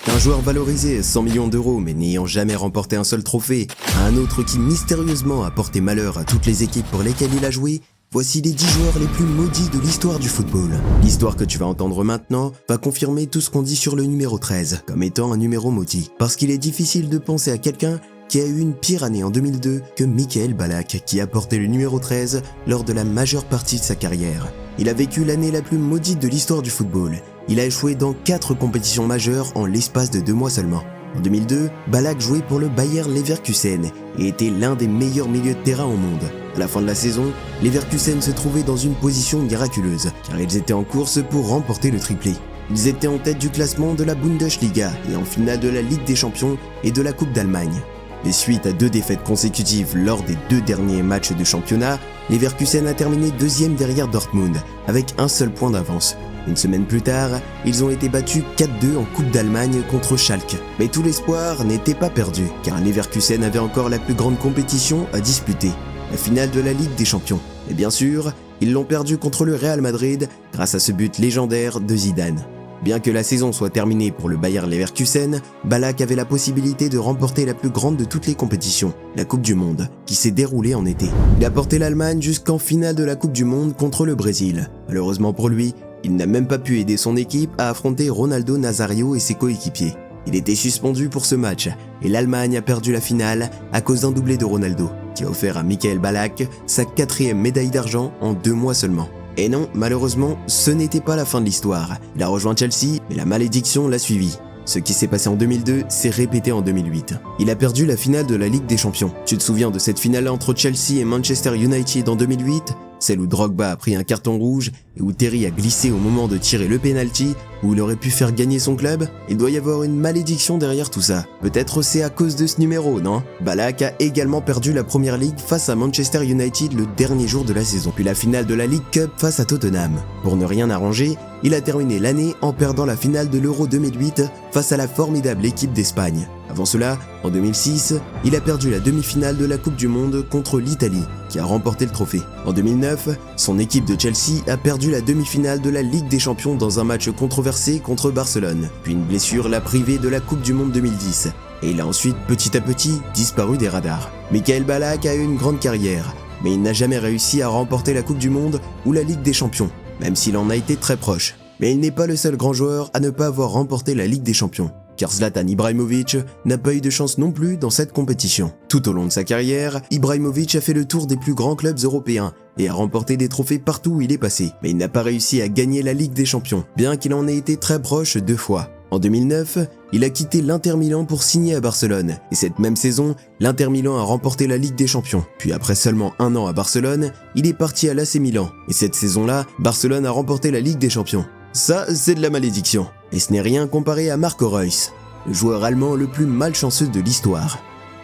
D'un joueur valorisé à 100 millions d'euros mais n'ayant jamais remporté un seul trophée, à un autre qui mystérieusement a porté malheur à toutes les équipes pour lesquelles il a joué, voici les 10 joueurs les plus maudits de l'histoire du football. L'histoire que tu vas entendre maintenant va confirmer tout ce qu'on dit sur le numéro 13, comme étant un numéro maudit. Parce qu'il est difficile de penser à quelqu'un qui a eu une pire année en 2002 que Michael Ballack, qui a porté le numéro 13 lors de la majeure partie de sa carrière. Il a vécu l'année la plus maudite de l'histoire du football. Il a échoué dans 4 compétitions majeures en l'espace de 2 mois seulement. En 2002, Ballack jouait pour le Bayer Leverkusen et était l'un des meilleurs milieux de terrain au monde. À la fin de la saison, Leverkusen se trouvait dans une position miraculeuse, car ils étaient en course pour remporter le triplé. Ils étaient en tête du classement de la Bundesliga et en finale de la Ligue des Champions et de la Coupe d'Allemagne. Mais suite à 2 défaites consécutives lors des 2 derniers matchs de championnat, Leverkusen a terminé 2e derrière Dortmund, avec un seul point d'avance. Une semaine plus tard, ils ont été battus 4-2 en Coupe d'Allemagne contre Schalke. Mais tout l'espoir n'était pas perdu, car Leverkusen avait encore la plus grande compétition à disputer, la finale de la Ligue des Champions. Et bien sûr, ils l'ont perdu contre le Real Madrid grâce à ce but légendaire de Zidane. Bien que la saison soit terminée pour le Bayer Leverkusen, Ballack avait la possibilité de remporter la plus grande de toutes les compétitions, la Coupe du Monde, qui s'est déroulée en été. Il a porté l'Allemagne jusqu'en finale de la Coupe du Monde contre le Brésil. Malheureusement pour lui, il n'a même pas pu aider son équipe à affronter Ronaldo Nazario et ses coéquipiers. Il était suspendu pour ce match, et l'Allemagne a perdu la finale à cause d'un doublé de Ronaldo, qui a offert à Michael Ballack sa 4e médaille d'argent en 2 mois seulement. Et non, malheureusement, ce n'était pas la fin de l'histoire. Il a rejoint Chelsea, mais la malédiction l'a suivi. Ce qui s'est passé en 2002 s'est répété en 2008. Il a perdu la finale de la Ligue des Champions. Tu te souviens de cette finale entre Chelsea et Manchester United en 2008 ? Celle où Drogba a pris un carton rouge et où Terry a glissé au moment de tirer le penalty, où il aurait pu faire gagner son club? Il doit y avoir une malédiction derrière tout ça. Peut-être c'est à cause de ce numéro, non? Ballack a également perdu la Premier League face à Manchester United le dernier jour de la saison, puis la finale de la League Cup face à Tottenham. Pour ne rien arranger, il a terminé l'année en perdant la finale de l'Euro 2008 face à la formidable équipe d'Espagne. Avant cela, en 2006, il a perdu la demi-finale de la Coupe du Monde contre l'Italie, qui a remporté le trophée. En 2009, son équipe de Chelsea a perdu la demi-finale de la Ligue des Champions dans un match controversé contre Barcelone, puis une blessure l'a privé de la Coupe du Monde 2010. Et il a ensuite, petit à petit, disparu des radars. Michael Ballack a eu une grande carrière, mais il n'a jamais réussi à remporter la Coupe du Monde ou la Ligue des Champions, même s'il en a été très proche. Mais il n'est pas le seul grand joueur à ne pas avoir remporté la Ligue des Champions, car Zlatan Ibrahimovic n'a pas eu de chance non plus dans cette compétition. Tout au long de sa carrière, Ibrahimovic a fait le tour des plus grands clubs européens et a remporté des trophées partout où il est passé, mais il n'a pas réussi à gagner la Ligue des Champions, bien qu'il en ait été très proche 2 fois. En 2009, il a quitté l'Inter Milan pour signer à Barcelone, et cette même saison, l'Inter Milan a remporté la Ligue des Champions. Puis après seulement 1 an à Barcelone, il est parti à l'AC Milan, et cette saison-là, Barcelone a remporté la Ligue des Champions. Ça, c'est de la malédiction. Et ce n'est rien comparé à Marco Reus, le joueur allemand le plus malchanceux de l'histoire.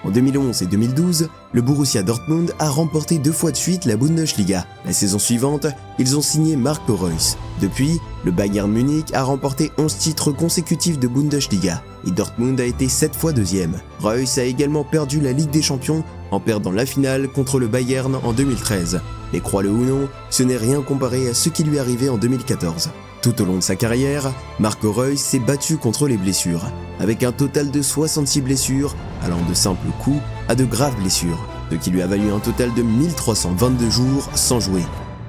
En 2011 et 2012, le Borussia Dortmund a remporté 2 fois de suite la Bundesliga. La saison suivante, ils ont signé Marco Reus. Depuis, le Bayern Munich a remporté 11 titres consécutifs de Bundesliga et Dortmund a été 7 fois 2e. Reus a également perdu la Ligue des Champions en perdant la finale contre le Bayern en 2013. Mais crois-le ou non, ce n'est rien comparé à ce qui lui arrivait en 2014. Tout au long de sa carrière, Marco Reus s'est battu contre les blessures, avec un total de 66 blessures, allant de simples coups à de graves blessures, ce qui lui a valu un total de 1322 jours sans jouer.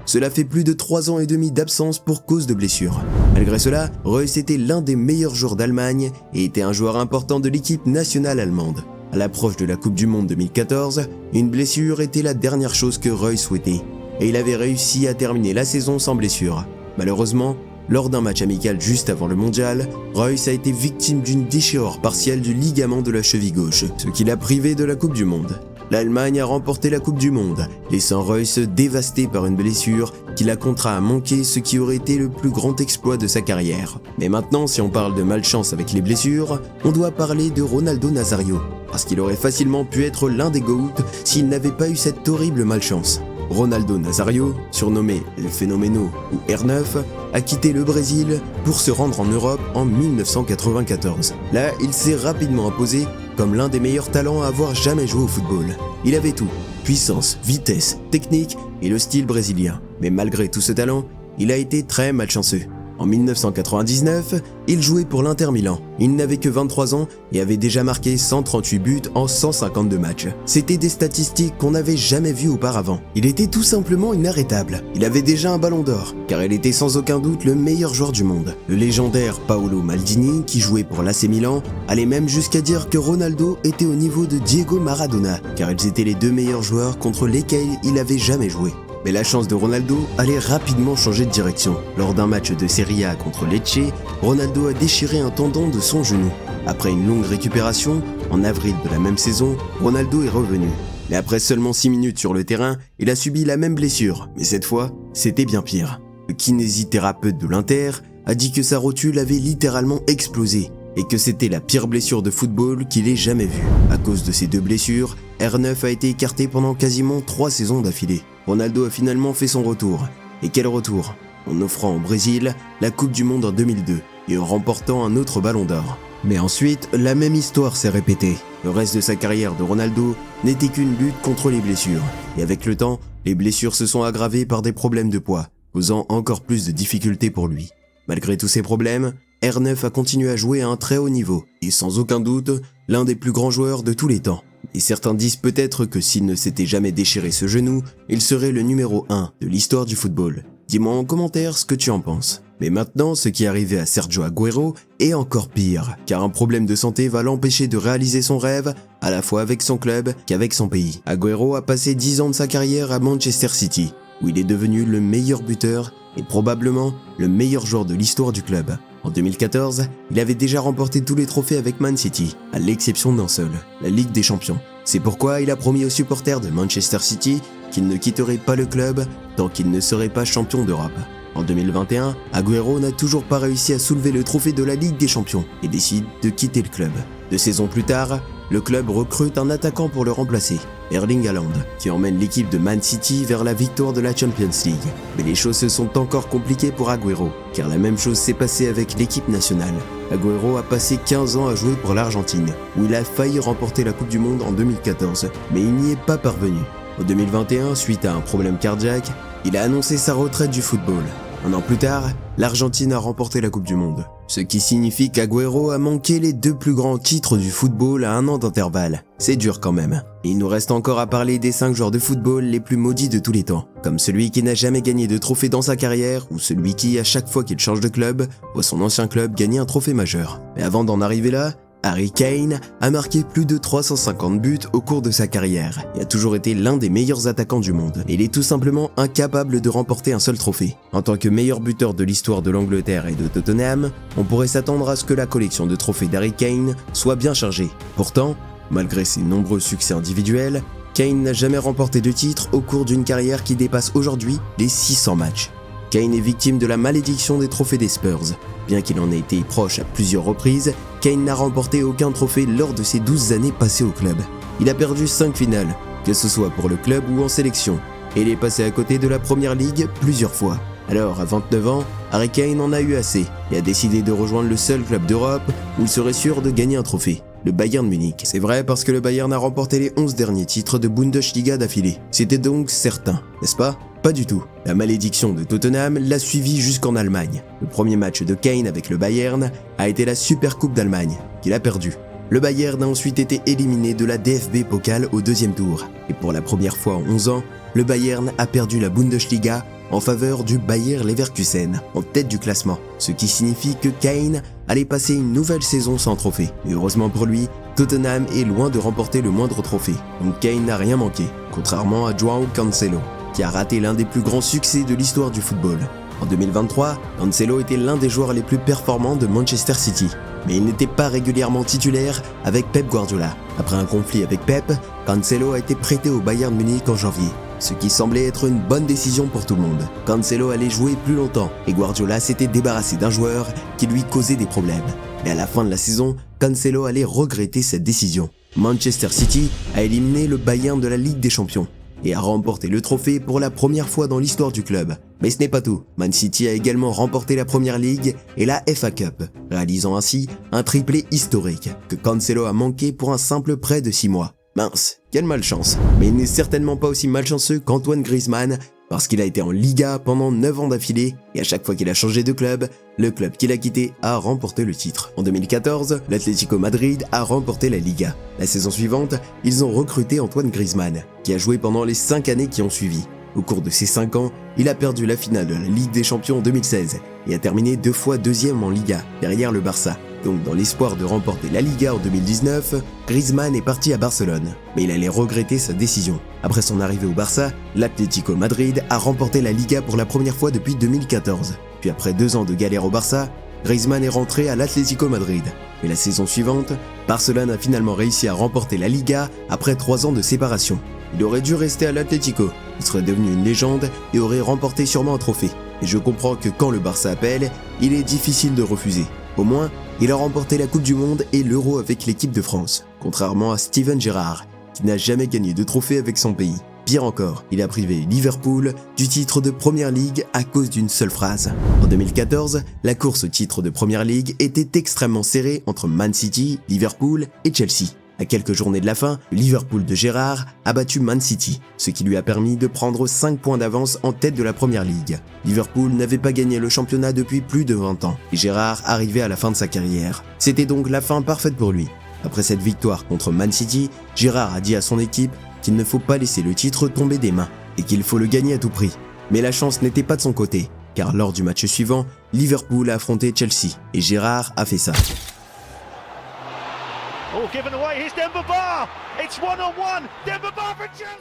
Cela fait plus de 3 ans et demi d'absence pour cause de blessures. Malgré cela, Reus était l'un des meilleurs joueurs d'Allemagne et était un joueur important de l'équipe nationale allemande. À l'approche de la Coupe du Monde 2014, une blessure était la dernière chose que Reus souhaitait, et il avait réussi à terminer la saison sans blessure. Malheureusement, lors d'un match amical juste avant le mondial, Reus a été victime d'une déchirure partielle du ligament de la cheville gauche, ce qui l'a privé de la Coupe du Monde. L'Allemagne a remporté la Coupe du Monde, laissant Reus dévasté par une blessure qui l'a contraint à manquer ce qui aurait été le plus grand exploit de sa carrière. Mais maintenant, si on parle de malchance avec les blessures, on doit parler de Ronaldo Nazario, parce qu'il aurait facilement pu être l'un des GOAT s'il n'avait pas eu cette horrible malchance. Ronaldo Nazario, surnommé El Fenomeno ou R9, a quitté le Brésil pour se rendre en Europe en 1994. Là, il s'est rapidement imposé comme l'un des meilleurs talents à avoir jamais joué au football. Il avait tout, puissance, vitesse, technique et le style brésilien. Mais malgré tout ce talent, il a été très malchanceux. En 1999, il jouait pour l'Inter Milan. Il n'avait que 23 ans et avait déjà marqué 138 buts en 152 matchs. C'était des statistiques qu'on n'avait jamais vues auparavant. Il était tout simplement inarrêtable. Il avait déjà un ballon d'or, car il était sans aucun doute le meilleur joueur du monde. Le légendaire Paolo Maldini, qui jouait pour l'AC Milan, allait même jusqu'à dire que Ronaldo était au niveau de Diego Maradona, car ils étaient les deux meilleurs joueurs contre lesquels il avait jamais joué. Mais la chance de Ronaldo allait rapidement changer de direction. Lors d'un match de Serie A contre Lecce, Ronaldo a déchiré un tendon de son genou. Après une longue récupération, en avril de la même saison, Ronaldo est revenu. Mais après seulement 6 minutes sur le terrain, il a subi la même blessure, mais cette fois, c'était bien pire. Le kinésithérapeute de l'Inter a dit que sa rotule avait littéralement explosé et que c'était la pire blessure de football qu'il ait jamais vue. À cause de ces deux blessures, R9 a été écarté pendant quasiment 3 saisons d'affilée. Ronaldo a finalement fait son retour. Et quel retour? En offrant au Brésil la Coupe du Monde en 2002 et en remportant un autre ballon d'or. Mais ensuite, la même histoire s'est répétée. Le reste de sa carrière de Ronaldo n'était qu'une lutte contre les blessures. Et avec le temps, les blessures se sont aggravées par des problèmes de poids, causant encore plus de difficultés pour lui. Malgré tous ces problèmes, R9 a continué à jouer à un très haut niveau, et sans aucun doute, l'un des plus grands joueurs de tous les temps. Et certains disent peut-être que s'il ne s'était jamais déchiré ce genou, il serait le numéro 1 de l'histoire du football. Dis-moi en commentaire ce que tu en penses. Mais maintenant, ce qui est arrivé à Sergio Agüero est encore pire, car un problème de santé va l'empêcher de réaliser son rêve, à la fois avec son club qu'avec son pays. Agüero a passé 10 ans de sa carrière à Manchester City, où il est devenu le meilleur buteur et probablement le meilleur joueur de l'histoire du club. En 2014, il avait déjà remporté tous les trophées avec Man City, à l'exception d'un seul, la Ligue des Champions. C'est pourquoi il a promis aux supporters de Manchester City qu'il ne quitterait pas le club tant qu'il ne serait pas champion d'Europe. En 2021, Agüero n'a toujours pas réussi à soulever le trophée de la Ligue des Champions et décide de quitter le club. 2 saisons plus tard, le club recrute un attaquant pour le remplacer, Erling Haaland, qui emmène l'équipe de Man City vers la victoire de la Champions League. Mais les choses se sont encore compliquées pour Agüero, car la même chose s'est passée avec l'équipe nationale. Agüero a passé 15 ans à jouer pour l'Argentine, où il a failli remporter la Coupe du Monde en 2014, mais il n'y est pas parvenu. En 2021, suite à un problème cardiaque, il a annoncé sa retraite du football. 1 an plus tard, l'Argentine a remporté la Coupe du Monde. Ce qui signifie qu'Agüero a manqué les 2 plus grands titres du football à 1 an d'intervalle. C'est dur quand même. Et il nous reste encore à parler des 5 joueurs de football les plus maudits de tous les temps. Comme celui qui n'a jamais gagné de trophée dans sa carrière, ou celui qui, à chaque fois qu'il change de club, voit son ancien club gagner un trophée majeur. Mais avant d'en arriver là, Harry Kane a marqué plus de 350 buts au cours de sa carrière et a toujours été l'un des meilleurs attaquants du monde. Et il est tout simplement incapable de remporter un seul trophée. En tant que meilleur buteur de l'histoire de l'Angleterre et de Tottenham, on pourrait s'attendre à ce que la collection de trophées d'Harry Kane soit bien chargée. Pourtant, malgré ses nombreux succès individuels, Kane n'a jamais remporté de titre au cours d'une carrière qui dépasse aujourd'hui les 600 matchs. Kane est victime de la malédiction des trophées des Spurs. Bien qu'il en ait été proche à plusieurs reprises, Kane n'a remporté aucun trophée lors de ses 12 années passées au club. Il a perdu 5 finales, que ce soit pour le club ou en sélection, et il est passé à côté de la Première Ligue plusieurs fois. Alors, à 29 ans, Harry Kane en a eu assez et a décidé de rejoindre le seul club d'Europe où il serait sûr de gagner un trophée, le Bayern Munich. C'est vrai parce que le Bayern a remporté les 11 derniers titres de Bundesliga d'affilée. C'était donc certain, n'est-ce pas ? Pas du tout. La malédiction de Tottenham l'a suivi jusqu'en Allemagne. Le premier match de Kane avec le Bayern a été la Supercoupe d'Allemagne, qu'il a perdu. Le Bayern a ensuite été éliminé de la DFB Pokal au 2e tour. Et pour la première fois en 11 ans, le Bayern a perdu la Bundesliga en faveur du Bayer Leverkusen, en tête du classement. Ce qui signifie que Kane allait passer une nouvelle saison sans trophée. Et heureusement pour lui, Tottenham est loin de remporter le moindre trophée. Donc Kane n'a rien manqué, contrairement à João Cancelo, qui a raté l'un des plus grands succès de l'histoire du football. En 2023, Cancelo était l'un des joueurs les plus performants de Manchester City, mais il n'était pas régulièrement titulaire avec Pep Guardiola. Après un conflit avec Pep, Cancelo a été prêté au Bayern Munich en janvier, ce qui semblait être une bonne décision pour tout le monde. Cancelo allait jouer plus longtemps et Guardiola s'était débarrassé d'un joueur qui lui causait des problèmes. Mais à la fin de la saison, Cancelo allait regretter cette décision. Manchester City a éliminé le Bayern de la Ligue des Champions et a remporté le trophée pour la première fois dans l'histoire du club. Mais ce n'est pas tout. Man City a également remporté la Première Ligue et la FA Cup, réalisant ainsi un triplé historique que Cancelo a manqué pour un simple prêt de 6 mois. Mince, quelle malchance. Mais il n'est certainement pas aussi malchanceux qu'Antoine Griezmann, Parce qu'il a été en Liga pendant 9 ans d'affilée et à chaque fois qu'il a changé de club, le club qu'il a quitté a remporté le titre. En 2014, l'Atlético Madrid a remporté la Liga. La saison suivante, ils ont recruté Antoine Griezmann, qui a joué pendant les 5 années qui ont suivi. Au cours de ces 5 ans, il a perdu la finale de la Ligue des Champions en 2016 et a terminé 2 fois deuxième en Liga, derrière le Barça. Donc dans l'espoir de remporter la Liga en 2019, Griezmann est parti à Barcelone, mais il allait regretter sa décision. Après son arrivée au Barça, l'Atlético Madrid a remporté la Liga pour la première fois depuis 2014. Puis après 2 ans de galère au Barça, Griezmann est rentré à l'Atlético Madrid. Mais la saison suivante, Barcelone a finalement réussi à remporter la Liga après 3 ans de séparation. Il aurait dû rester à l'Atlético, il serait devenu une légende et aurait remporté sûrement un trophée. Et je comprends que quand le Barça appelle, il est difficile de refuser. Au moins, il a remporté la Coupe du Monde et l'Euro avec l'équipe de France, contrairement à Steven Gerrard, qui n'a jamais gagné de trophée avec son pays. Pire encore, il a privé Liverpool du titre de Premier League à cause d'une seule phrase. En 2014, la course au titre de Premier League était extrêmement serrée entre Man City, Liverpool et Chelsea. À quelques journées de la fin, le Liverpool de Gerrard a battu Man City, ce qui lui a permis de prendre 5 points d'avance en tête de la Premier League. Liverpool n'avait pas gagné le championnat depuis plus de 20 ans, et Gerrard arrivait à la fin de sa carrière. C'était donc la fin parfaite pour lui. Après cette victoire contre Man City, Gerrard a dit à son équipe qu'il ne faut pas laisser le titre tomber des mains, et qu'il faut le gagner à tout prix. Mais la chance n'était pas de son côté, car lors du match suivant, Liverpool a affronté Chelsea, et Gerrard a fait ça.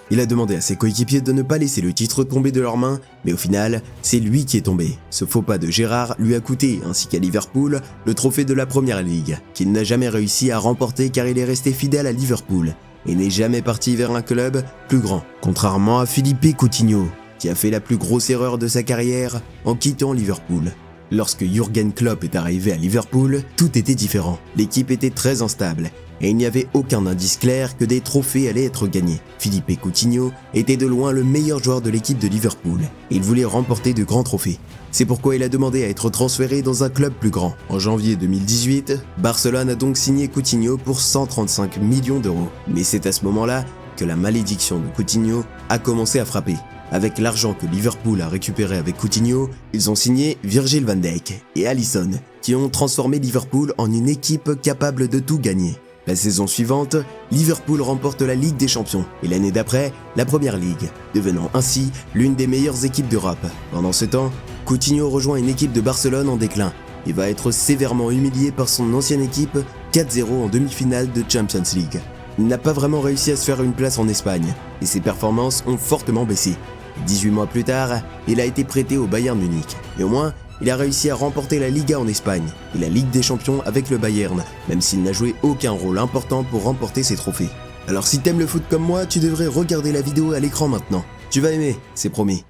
Il a demandé à ses coéquipiers de ne pas laisser le titre tomber de leurs mains, mais au final, c'est lui qui est tombé. Ce faux pas de Gerrard lui a coûté, ainsi qu'à Liverpool, le trophée de la Premier League, qu'il n'a jamais réussi à remporter car il est resté fidèle à Liverpool et n'est jamais parti vers un club plus grand, contrairement à Philippe Coutinho, qui a fait la plus grosse erreur de sa carrière en quittant Liverpool. Lorsque Jürgen Klopp est arrivé à Liverpool, tout était différent. L'équipe était très instable et il n'y avait aucun indice clair que des trophées allaient être gagnés. Philippe Coutinho était de loin le meilleur joueur de l'équipe de Liverpool et il voulait remporter de grands trophées. C'est pourquoi il a demandé à être transféré dans un club plus grand. En janvier 2018, Barcelone a donc signé Coutinho pour 135 millions d'euros. Mais c'est à ce moment-là que la malédiction de Coutinho a commencé à frapper. Avec l'argent que Liverpool a récupéré avec Coutinho, ils ont signé Virgil van Dijk et Alisson, qui ont transformé Liverpool en une équipe capable de tout gagner. La saison suivante, Liverpool remporte la Ligue des Champions et l'année d'après, la Premier League, devenant ainsi l'une des meilleures équipes d'Europe. Pendant ce temps, Coutinho rejoint une équipe de Barcelone en déclin et va être sévèrement humilié par son ancienne équipe 4-0 en demi-finale de Champions League. Il n'a pas vraiment réussi à se faire une place en Espagne et ses performances ont fortement baissé. 18 mois plus tard, il a été prêté au Bayern Munich. Et au moins, il a réussi à remporter la Liga en Espagne et la Ligue des Champions avec le Bayern, même s'il n'a joué aucun rôle important pour remporter ces trophées. Alors si t'aimes le foot comme moi, tu devrais regarder la vidéo à l'écran maintenant. Tu vas aimer, c'est promis.